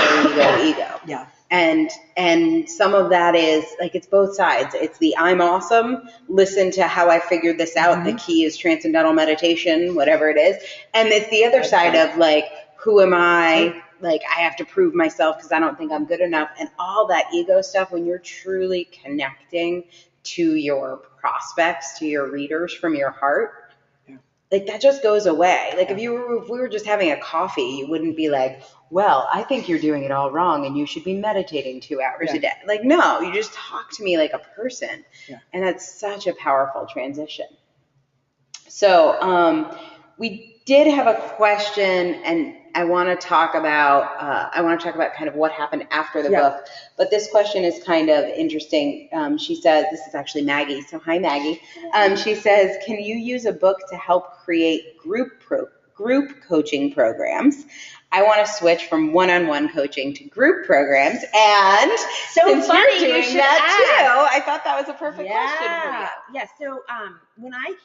Yeah. And some of that is like, it's both sides. It's the I'm awesome, listen to how I figured this out. Mm-hmm. The key is transcendental meditation, whatever it is. And it's the other side of like, who am I? Like, I have to prove myself because I don't think I'm good enough. And all that ego stuff, when you're truly connecting to your prospects, to your readers from your heart, like that just goes away. Like if we were just having a coffee, you wouldn't be like, well, I think you're doing it all wrong and you should be meditating 2 hours a day. Like, no, you just talk to me like a person. Yeah. And that's such a powerful transition. So we did have a question, and I want to talk about kind of what happened after the book. But this question is kind of interesting. She says, this is actually Maggie. So hi, Maggie. She says, can you use a book to help create group coaching programs? I want to switch from one-on-one coaching to group programs. And so since funny, you're doing that too, I thought that was a perfect question for you. Yeah. So when I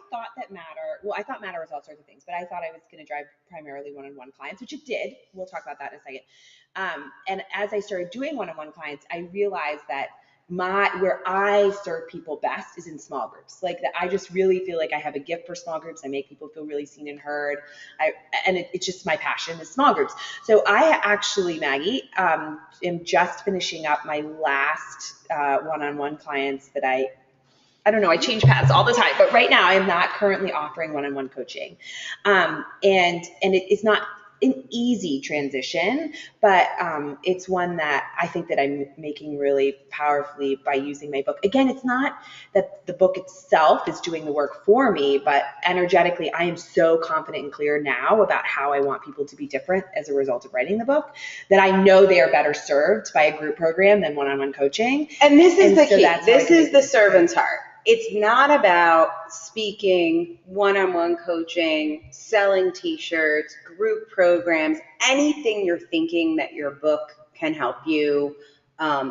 thought that I thought Matter was all sorts of things, but I thought I was going to drive primarily one-on-one clients, which it did. We'll talk about that in a second. And as I started doing one-on-one clients, I realized that where I serve people best is in small groups. Like that, I just really feel like I have a gift for small groups. I make people feel really seen and heard. It's just my passion is small groups. So I actually, Maggie, am just finishing up my last one-on-one clients that I don't know, I change paths all the time, but right now I'm not currently offering one-on-one coaching. And it's not an easy transition, but it's one that I think that I'm making really powerfully by using my book. Again, it's not that the book itself is doing the work for me, but energetically, I am so confident and clear now about how I want people to be different as a result of writing the book, that I know they are better served by a group program than one-on-one coaching. And this is the key. This is the servant's heart. It's not about speaking, one-on-one coaching, selling t-shirts, group programs, anything you're thinking that your book can help you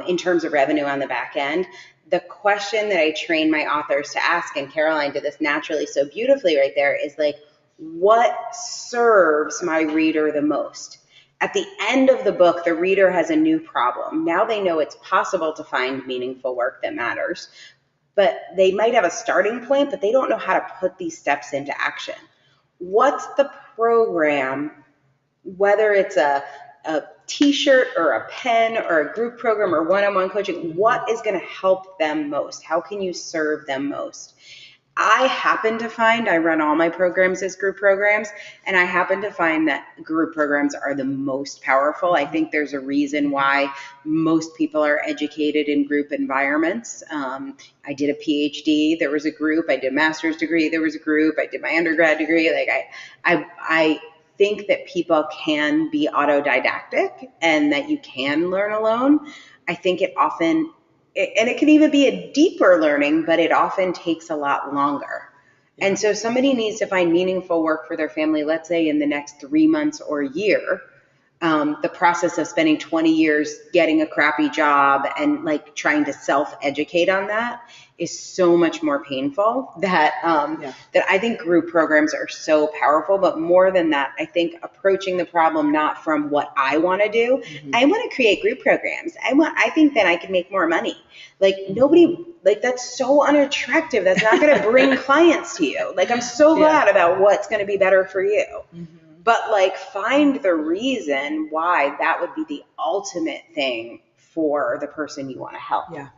in terms of revenue on the back end. The question that I train my authors to ask, and Caroline did this naturally so beautifully right there, is like, what serves my reader the most? At the end of the book, the reader has a new problem. Now they know it's possible to find meaningful work that matters. But they might have a starting point, but they don't know how to put these steps into action. What's the program, whether it's a t-shirt or a pen or a group program or one-on-one coaching, what is going to help them most? How can you serve them most? I happen to find, I run all my programs as group programs, and I happen to find that group programs are the most powerful. I think there's a reason why most people are educated in group environments. I did a PhD, there was a group. I did a master's degree, there was a group. I did my undergrad degree. Like I think that people can be autodidactic and that you can learn alone. I think it often, and it can even be a deeper learning, but it often takes a lot longer. Yeah. And so somebody needs to find meaningful work for their family, let's say in the next 3 months or a year. the process of spending 20 years getting a crappy job and like trying to self-educate on that is so much more painful that that I think group programs are so powerful. But more than that, I think approaching the problem not from what I want to do. I want to create group programs. I think that I can make more money. Like nobody, like that's so unattractive. That's not going to bring clients to you. Like I'm so glad about what's going to be better for you. But like find the reason why that would be the ultimate thing for the person you want to help. Yeah.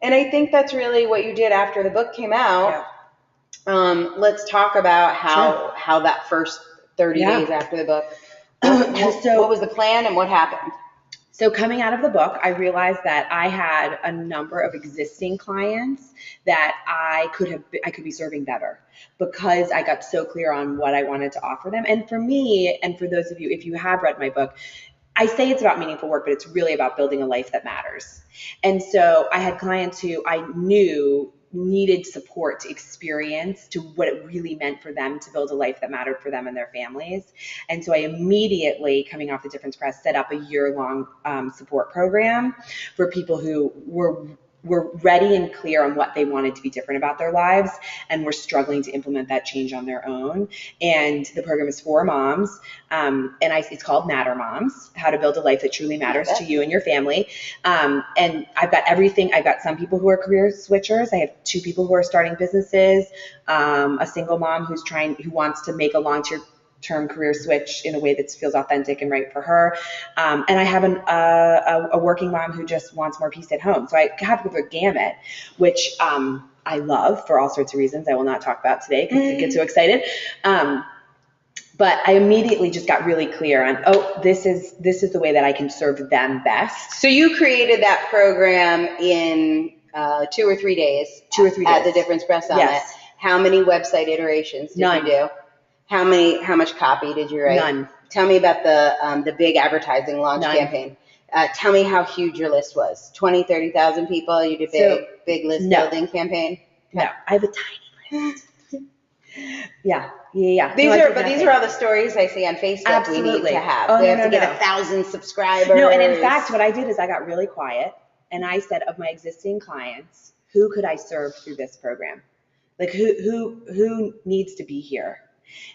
And I think that's really what you did after the book came out. Let's talk about how that first 30 days after the book, what was the plan and what happened? So coming out of the book, I realized that I had a number of existing clients that I could be serving better because I got so clear on what I wanted to offer them. And for me, and for those of you, if you have read my book, I say it's about meaningful work, but it's really about building a life that matters. And so I had clients who I knew needed support to experience to what it really meant for them to build a life that mattered for them and their families. And so I immediately, coming off the Difference Press, set up a year-long support program for people who were ready and clear on what they wanted to be different about their lives and were struggling to implement that change on their own. And the program is for moms, it's called Matter Moms, How to Build a Life That Truly Matters to You and Your Family. And I've got everything. I've got some people who are career switchers. I have 2 people who are starting businesses, a single mom who wants to make a long-term career switch in a way that feels authentic and right for her. And I have a working mom who just wants more peace at home. So I have the gamut, which I love for all sorts of reasons I will not talk about today because I get so excited. But I immediately just got really clear on, this is the way that I can serve them best. So you created that program in 2 or 3 days. 2 or 3 days. At the Difference Press Summit. Yes. How many website iterations did you do? How much copy did you write? None. Tell me about the big advertising launch campaign. Tell me how huge your list was. 20, 30,000 people? You did big list building campaign? No, I have a tiny list. Yeah. These are all the stories I see on Facebook. Absolutely. We need to have. We have to get 1,000 subscribers. No, and in fact, what I did is I got really quiet and I said, of my existing clients, who could I serve through this program? Like who needs to be here?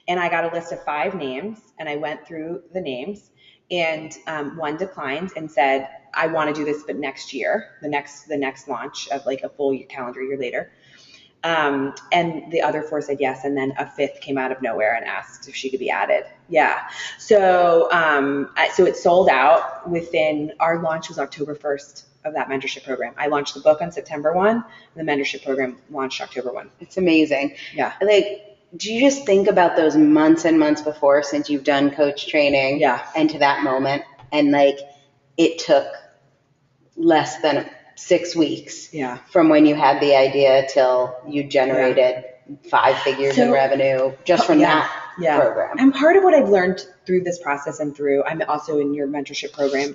And I got a list of 5 names and I went through the names and one declined and said, I want to do this, but next year, the next launch of like a full calendar year later. And the other 4 said yes. And then a 5th came out of nowhere and asked if she could be added. Yeah. So, so it sold out within, our launch was October 1st of that mentorship program. I launched the book on September 1 and the mentorship program launched October 1. It's amazing. Yeah. Like, do you just think about those months and months before since you've done coach training and to that moment? And like, it took less than 6 weeks from when you had the idea till you generated 5 figures in revenue just from that program. And part of what I've learned through this process and I'm also in your mentorship program,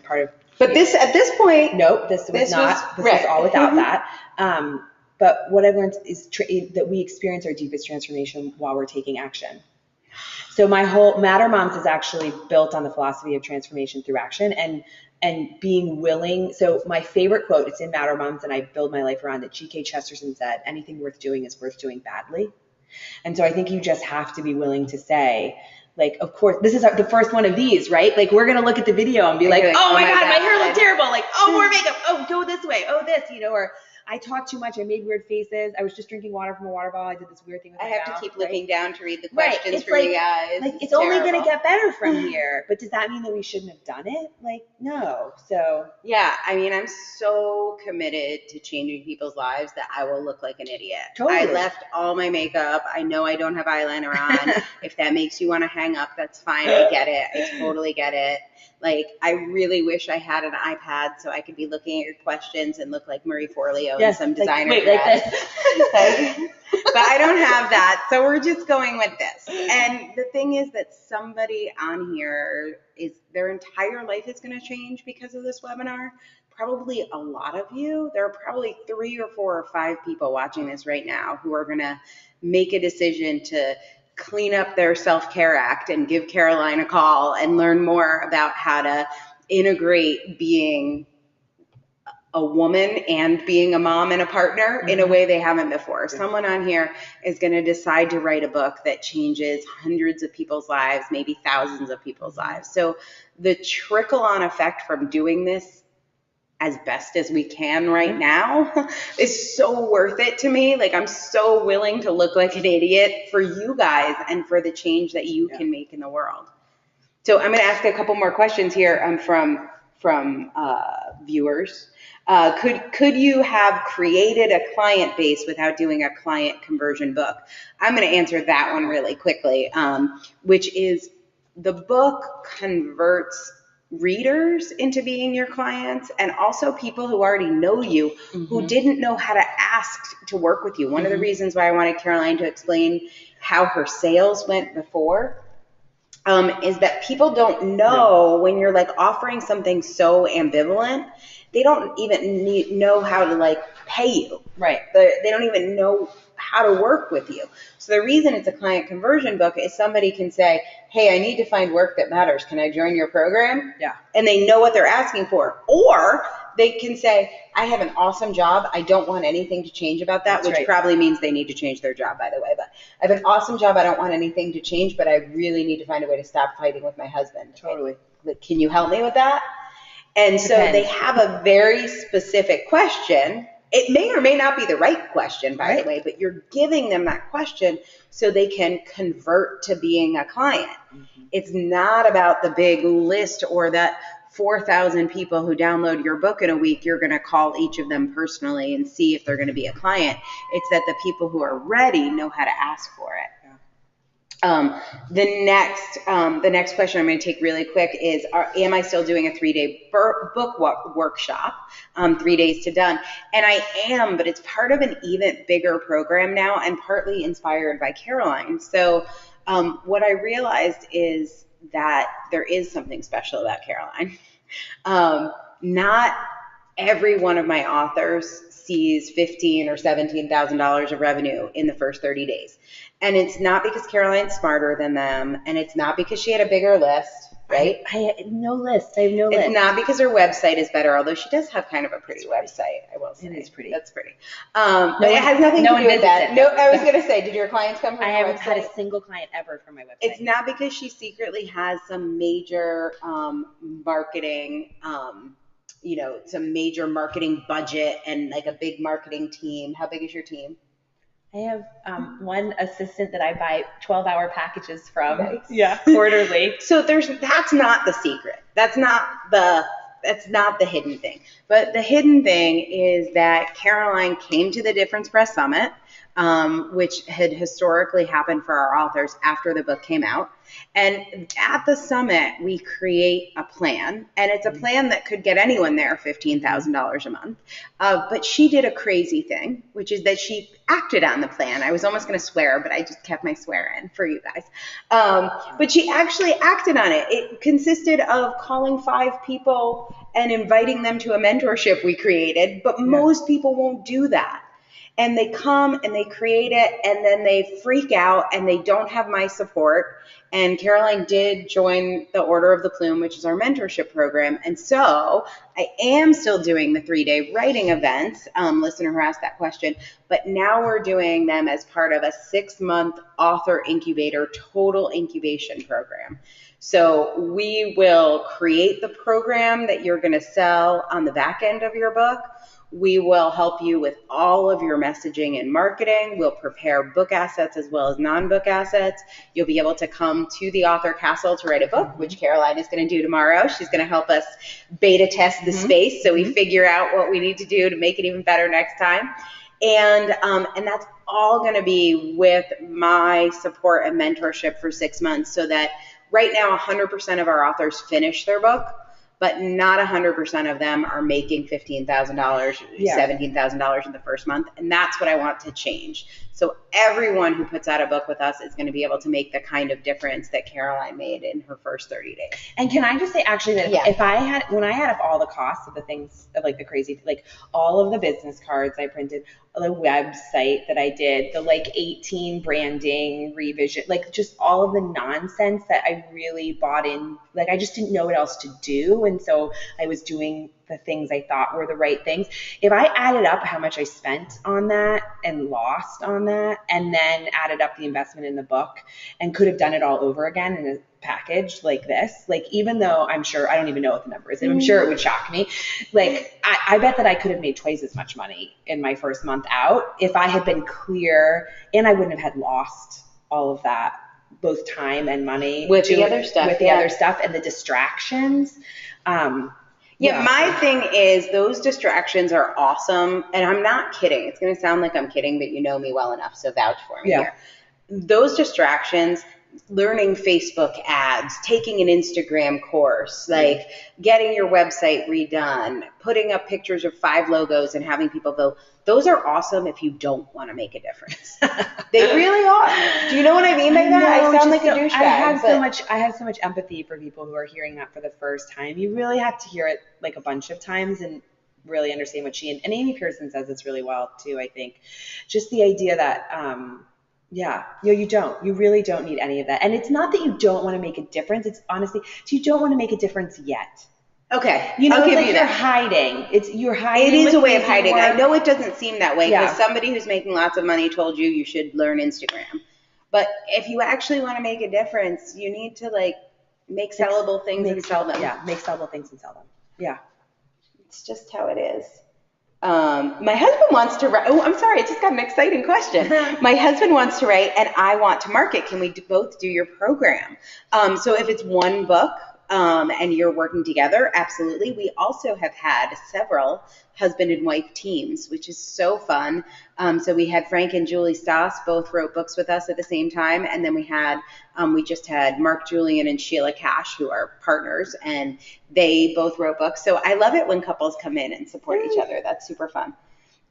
But at this point. Nope, this was all without that. But what I've learned is that we experience our deepest transformation while we're taking action. So my whole Matter Moms is actually built on the philosophy of transformation through action and being willing. So my favorite quote, it's in Matter Moms, and I build my life around it. G.K. Chesterton said, anything worth doing is worth doing badly. And so I think you just have to be willing to say, like, of course, this is the first one of these, right? Like, we're going to look at the video and be like, oh my God, my hair looks terrible. Like, more makeup. Oh, go this way. Oh, this, or I talked too much. I made weird faces. I was just drinking water from a water bottle. I did this weird thing with my mouth. I have to keep looking down to read the questions for you guys. Like, it's only going to get better from here. But does that mean that we shouldn't have done it? Like, no. So. Yeah. I mean, I'm so committed to changing people's lives that I will look like an idiot. Totally. I left all my makeup. I know I don't have eyeliner on. If that makes you want to hang up, that's fine. I get it. I totally get it. Like, I really wish I had an iPad so I could be looking at your questions and look like Marie Forleo in some designer dress. But I don't have that, so we're just going with this. And the thing is that somebody on here their entire life is going to change because of this webinar. Probably a lot of you. There are probably 3 or 4 or 5 people watching this right now who are going to make a decision to clean up their self-care act and give Caroline a call and learn more about how to integrate being a woman and being a mom and a partner in a way they haven't before. Someone on here is going to decide to write a book that changes hundreds of people's lives, maybe thousands of people's lives. So the trickle-on effect from doing this as best as we can right now is so worth it to me. Like, I'm so willing to look like an idiot for you guys and for the change that you can make in the world. So I'm going to ask a couple more questions here from viewers. Could you have created a client base without doing a client conversion book? I'm going to answer that one really quickly, which is the book converts readers into being your clients, and also people who already know you, who didn't know how to ask to work with you. One of the reasons why I wanted Caroline to explain how her sales went before is that people don't know when you're like offering something so ambivalent, they don't even know how to like pay you. Right. They don't even know how to work with you. So the reason it's a client conversion book is somebody can say, hey, I need to find work that matters. Can I join your program? Yeah. And they know what they're asking for. Or they can say, I have an awesome job. I don't want anything to change about that, which probably means they need to change their job, by the way. But I have an awesome job. I don't want anything to change, but I really need to find a way to stop fighting with my husband. Totally. Like, can you help me with that? And so they have a very specific question. It may or may not be the right question, by the way, but you're giving them that question so they can convert to being a client. It's not about the big list or that 4,000 people who download your book in a week. You're going to call each of them personally and see if they're going to be a client. It's that the people who are ready know how to ask for it. The next question I'm going to take really quick is, am I still doing a 3-day book workshop, 3 days to done? And I am, but it's part of an even bigger program now and partly inspired by Caroline. So what I realized is that there is something special about Caroline. Not every one of my authors sees $15,000 or $17,000 of revenue in the first 30 days. And it's not because Caroline's smarter than them, and it's not because she had a bigger list, right? I have no list. It's not because her website is better, although she does have kind of a pretty website, I will say. It is pretty. That's pretty. But it has nothing to do with that. No, I was going to say, did your clients come from I your haven't website? had a single client ever from my website. It's not because she secretly has some major marketing, some major marketing budget and like a big marketing team. How big is your team? I have one assistant that I buy 12-hour packages from. Nice. Yeah, quarterly. So that's not the secret. That's not the hidden thing. But the hidden thing is that Caroline came to the Difference Press Summit, which had historically happened for our authors after the book came out. And at the summit, we create a plan, and it's a plan that could get anyone there $15,000 a month. But she did a crazy thing, which is that she acted on the plan. I was almost going to swear, but I just kept my swear in for you guys. But she actually acted on it. It consisted of calling 5 people and inviting them to a mentorship we created, but most people won't do that. And they come and they create it, and then they freak out and they don't have my support. And Caroline did join the Order of the Plume, which is our mentorship program. And so I am still doing the 3-day writing events, listener who asked that question, but now we're doing them as part of a 6-month author incubator total incubation program. So we will create the program that you're going to sell on the back end of your book. We will help you with all of your messaging and marketing. We'll prepare book assets as well as non-book assets. You'll be able to come to the Author Castle to write a book, which Caroline is going to do tomorrow. She's going to help us beta test the space so we figure out what we need to do to make it even better next time. And that's all going to be with my support and mentorship for 6 months, so that right now 100% of our authors finish their book, but not 100% of them are making $15,000, $17,000 in the first month. And that's what I want to change. So everyone who puts out a book with us is going to be able to make the kind of difference that Caroline made in her first 30 days. And can I just say actually that Yeah. if I had, when I had up all the costs of the things, of like the crazy, like all of the business cards I printed, the website that I did, the like 18 branding revision, like just all of the nonsense that I really bought in, like I just didn't know what else to do. And so I was doing the things I thought were the right things. If I added up how much I spent on that and lost on that, and then added up the investment in the book and could have done it all over again in a package like this, like even though I'm sure, I don't even know what the number is, and I'm sure it would shock me, like I bet that I could have made twice as much money in my first month out if I had been clear, and I wouldn't have had lost all of that, both time and money With the other stuff and the distractions. Yeah, my thing is those distractions are awesome. And I'm not kidding. It's going to sound like I'm kidding, but you know me well enough, so vouch for me here. Those distractions, learning Facebook ads, taking an Instagram course, like getting your website redone, putting up pictures of 5 logos and having people go, those are awesome if you don't want to make a difference. They really are. Do you know what I mean by that? I sound like a douchebag. I have so much empathy for people who are hearing that for the first time. You really have to hear it like a bunch of times and really understand what she, and Amy Pearson says this really well too, I think. Just the idea that, you really don't need any of that. And it's not that you don't want to make a difference. It's honestly, you don't want to make a difference yet. Okay. You know, I'll it's give like you you're that. hiding. You're hiding. It is a way of crazy hiding. work. I know it doesn't seem that way because Yeah. somebody who's making lots of money told you should learn Instagram. But if you actually want to make a difference, you need to like make sellable things and sell them. Yeah, make sellable things and sell them. Yeah. It's just how it is. My husband wants to write. Oh, I'm sorry. I just got an exciting question. My husband wants to write and I want to market. Can we both do your program? So if it's one book, and you're working together, absolutely. We also have had several husband and wife teams, which is so fun. So we had Frank and Julie Stoss both wrote books with us at the same time. And then we just had Mark Julian and Sheila Cash, who are partners, and they both wrote books. So I love it when couples come in and support each other. That's super fun.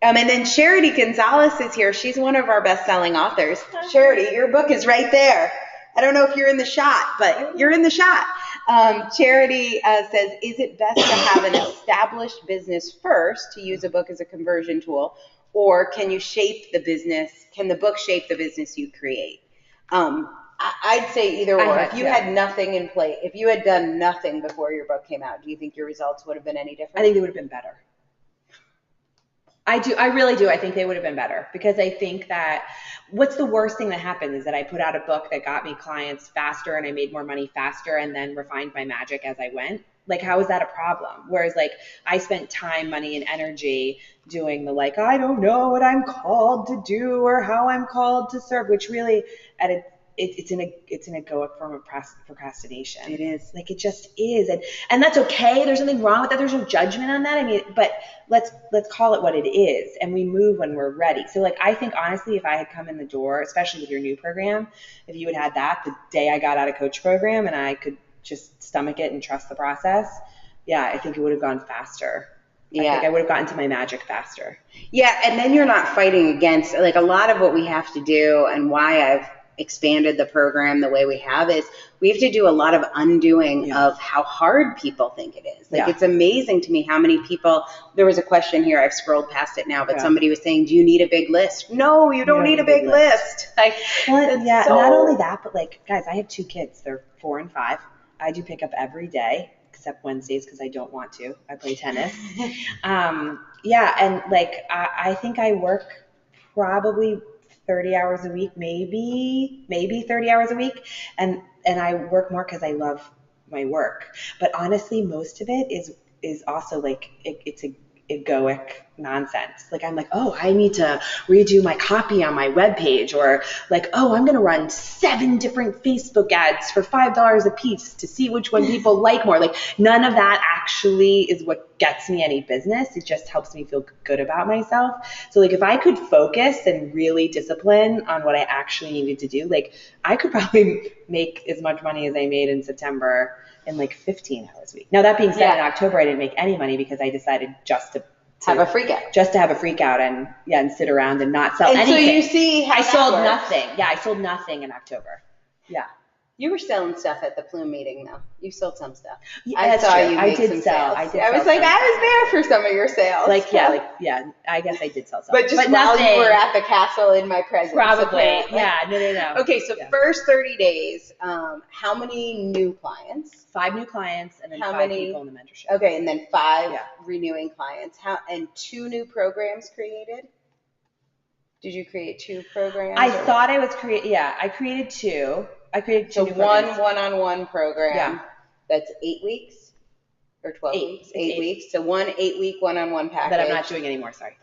And then Charity Gonzalez is here. She's one of our best-selling authors. Charity, your book is right there. I don't know if you're in the shot, but you're in the shot. Charity says, is it best to have an established business first to use a book as a conversion tool, or can you shape the business? Can the book shape the business you create? I'd say either or. If you had nothing in place, if you had done nothing before your book came out, do you think your results would have been any different? I think they would have been better. I do. I really do. I think they would have been better because I think that what's the worst thing that happened is that I put out a book that got me clients faster and I made more money faster and then refined my magic as I went. Like, how is that a problem? Whereas like I spent time, money, and energy doing the like, I don't know what I'm called to do or how I'm called to serve, which really it's an egoic form of procrastination. It is. Like, it just is. And that's okay. There's nothing wrong with that. There's no judgment on that. I mean, but let's call it what it is. And we move when we're ready. So like, I think honestly, if I had come in the door, especially with your new program, if you had that the day I got out of coach program and I could just stomach it and trust the process, yeah, I think it would have gone faster. Yeah. I think I would have gotten to my magic faster. Yeah. And then you're not fighting against, like, a lot of what we have to do and why I've expanded the program the way we have is we have to do a lot of undoing of how hard people think it is. Like, it's amazing to me how many people, there was a question here, I've scrolled past it now, but somebody was saying, do you need a big list? No, you don't need a big list. Like, not only that, but like, guys, I have 2 kids. They're 4 and 5. I do pick up every day except Wednesdays because I don't want to. I play tennis. And like, I think I work probably 30 hours a week, maybe 30 hours a week. And I work more because I love my work. But honestly, most of it is also like, it's a egoic nonsense. Like, I'm like, oh, I need to redo my copy on my webpage, or like, oh, I'm going to run 7 different Facebook ads for $5 a piece to see which one people like more. Like, none of that actually is what gets me any business. It just helps me feel good about myself. So like, if I could focus and really discipline on what I actually needed to do, like, I could probably make as much money as I made in September in like 15 hours a week. Now, that being said, in October, I didn't make any money because I decided just to have a freak out. Just to have a freak out and sit around and not sell anything. So you see how I sold works. nothing. Yeah, I sold nothing in October. Yeah. You were selling stuff at the Plume meeting, though. You sold some stuff. Yeah, I saw true. you make some sales. I was like, I was there for some of your sales. I guess I did sell some. But just while you were at the castle in my presence. Probably. Apparently. Yeah, no. Okay, so first 30 days, how many new clients? 5 new clients and then 5 people in the mentorship. Okay, and then 5 renewing clients. And 2 new programs created? Did you create 2 programs? I thought I was I created 2. I created 2 new programs. So one-on-one program that's 8 weeks or 12 weeks? 8 weeks. So 1 8-week one-on-one package. That I'm not doing anymore, sorry.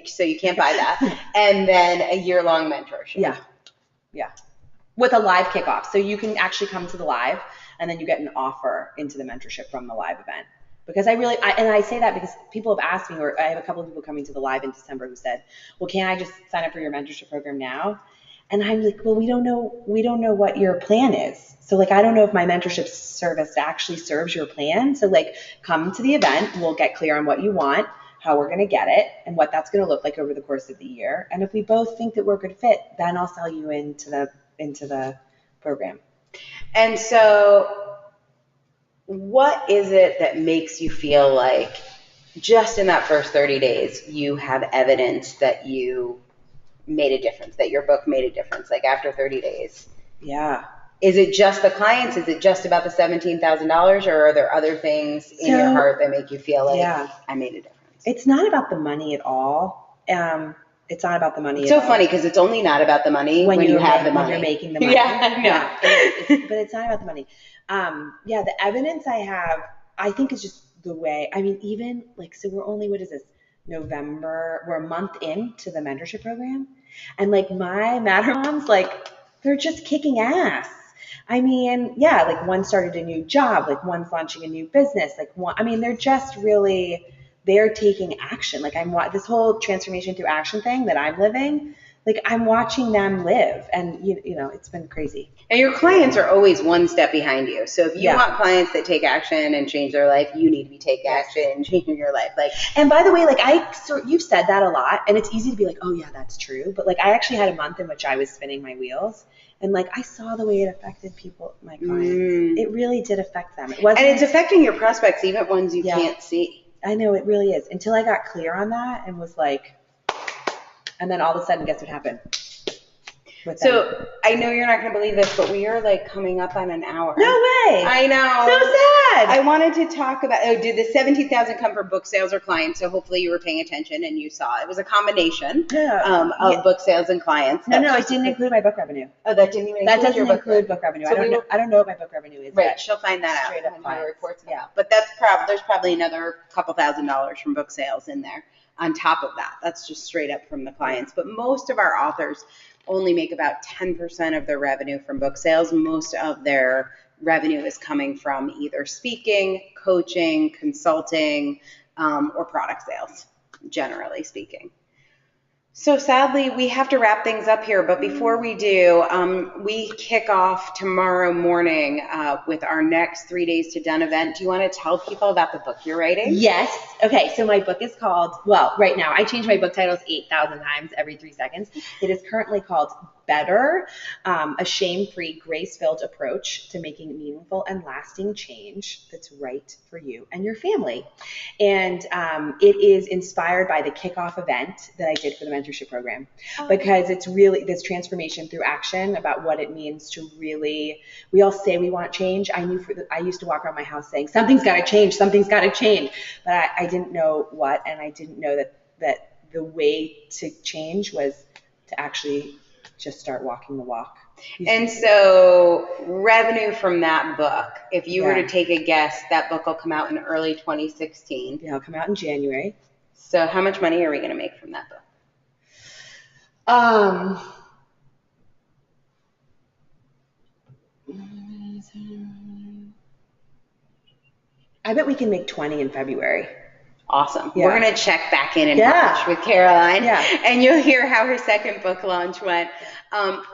So you can't buy that. And then a year-long mentorship. Yeah. With a live kickoff. So you can actually come to the live and then you get an offer into the mentorship from the live event. Because I say that because people have asked me, or I have a couple of people coming to the live in December who said, well, can't I just sign up for your mentorship program now? And I'm like, well, we don't know what your plan is. So like, I don't know if my mentorship service actually serves your plan. So like, come to the event, we'll get clear on what you want, how we're going to get it, and what that's going to look like over the course of the year. And if we both think that we're a good fit, then I'll sell you into the program. And so what is it that makes you feel like just in that first 30 days, you have evidence that you made a difference, that your book made a difference, like after 30 days? Yeah. Is it just the clients? Is it just about the $17,000, or are there other things in your heart that make you feel like I made a difference? It's not about the money at all. It's not about the money at all. It's so funny because it's only not about the money when you have the money. When you're making the money. Yeah. But it's not about the money. The evidence I have, I think, is just the way, I mean, even like, so we're only, what is this, November, we're a month into the mentorship program. And like my Matter Moms, like they're just kicking ass. I mean, like one started a new job, like one's launching a new business, like one, I mean, they're just really, they're taking action. Like this whole transformation through action thing that I'm living, like I'm watching them live, and you know, it's been crazy. And your clients are always one step behind you. So if you want clients that take action and change their life, you need to be taking action and changing your life. Like, and by the way, like you've said that a lot, and it's easy to be like, oh yeah, that's true. But like, I actually had a month in which I was spinning my wheels, and like I saw the way it affected people, my clients. It really did affect them. And it's affecting your prospects, even ones you can't see. I know, it really is. Until I got clear on that and was like, and then all of a sudden, guess what happened? So I know you're not going to believe this, but we are like coming up on an hour. No way. I know. So sad. I wanted to talk about, did the 17,000 come from book sales or clients? So hopefully you were paying attention and you saw it was a combination of book sales and clients. No, it didn't include my book revenue. Oh, that didn't even include your book include book revenue. So I don't know what my book revenue is. Right, she'll find that out when her reports come out. But there's probably another couple $1,000s from book sales in there on top of that. That's just straight up from the clients. But most of our authors only make about 10% of their revenue from book sales. Most of their revenue is coming from either speaking, coaching, consulting, or product sales, generally speaking. So sadly, we have to wrap things up here. But before we do, we kick off tomorrow morning with our next 3 Days to Done event. Do you want to tell people about the book you're writing? Yes. Okay. So my book is called, well, right now, I change my book titles 8,000 times every 3 seconds. It is currently called Better, a shame-free, grace-filled approach to making meaningful and lasting change that's right for you and your family. And it is inspired by the kickoff event that I did for the mentorship program, because it's really this transformation through action about what it means to really, we all say we want change. I used to walk around my house saying, something's got to change, but I didn't know what, and I didn't know that the way to change was to actually just start walking the walk. And so revenue from that book, if you were to take a guess, that book will come out in early 2016. Yeah, it'll come out in January. So how much money are we going to make from that book? I bet we can make 20 in February. Awesome. Yeah. We're going to check back in Yeah. March with Caroline, Yeah. and you'll hear how her second book launch went.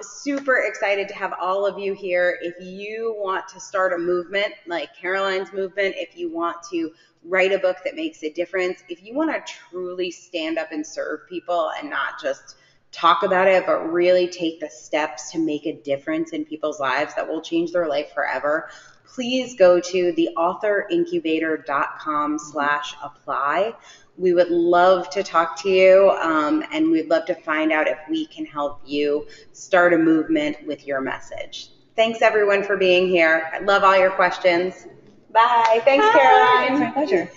Super excited to have all of you here. If you want to start a movement like Caroline's movement, if you want to write a book that makes a difference, if you want to truly stand up and serve people and not just talk about it, but really take the steps to make a difference in people's lives that will change their life forever, please go to theauthorincubator.com/apply. We would love to talk to you, and we'd love to find out if we can help you start a movement with your message. Thanks, everyone, for being here. I love all your questions. Bye. Thanks, Caroline. It's my pleasure.